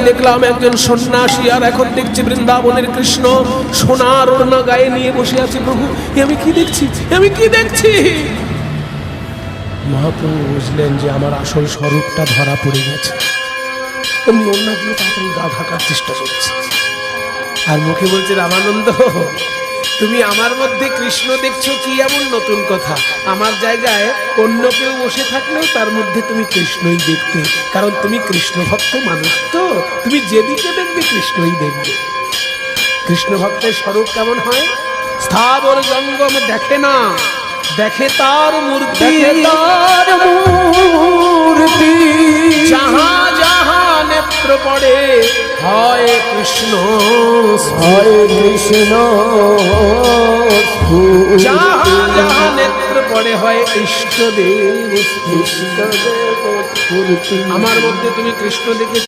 দেখলাম একজন সন্ন্যাসী, আর এখন দেখছি বৃন্দাবনের কৃষ্ণ সোনার ওড়না গায়ে নিয়ে বসে আছে। প্রভু, আমি কি দেখছি, আমি কি দেখছি? মহাপ্রভু বুঝলেন যে আমার আসল স্বরূপটা ধরা পড়ে গেছে। আমি অন্যগুলো তাড়াতাড়ি গা ঢাকার চেষ্টা করছি, আর মুখে বলছে, রামানন্দ, তুমি আমার মধ্যে কৃষ্ণ দেখছো, কি এমন নতুন কথা? আমার জায়গায় অন্য কেউ বসে থাকলেও তার মধ্যে তুমি কৃষ্ণই দেখতে, কারণ তুমি কৃষ্ণ ভক্ত মানুষ, তো তুমি যেদিকে দেখবে কৃষ্ণই দেখবে। কৃষ্ণ ভক্তের স্বরূপ কেমন হয়? স্থাবর জঙ্গম দেখে না, দেখে তার মূর্তি, তার মূর্তি। যাহা যাহা নেত্র পড়ে হয় কৃষ্ণ, হয় কৃষ্ণ। যাহা যাহা নেত্র পড়ে হয় ইষ্টদেব, ইষ্টদেব। আমার মধ্যে তুমি কৃষ্ণ দেখে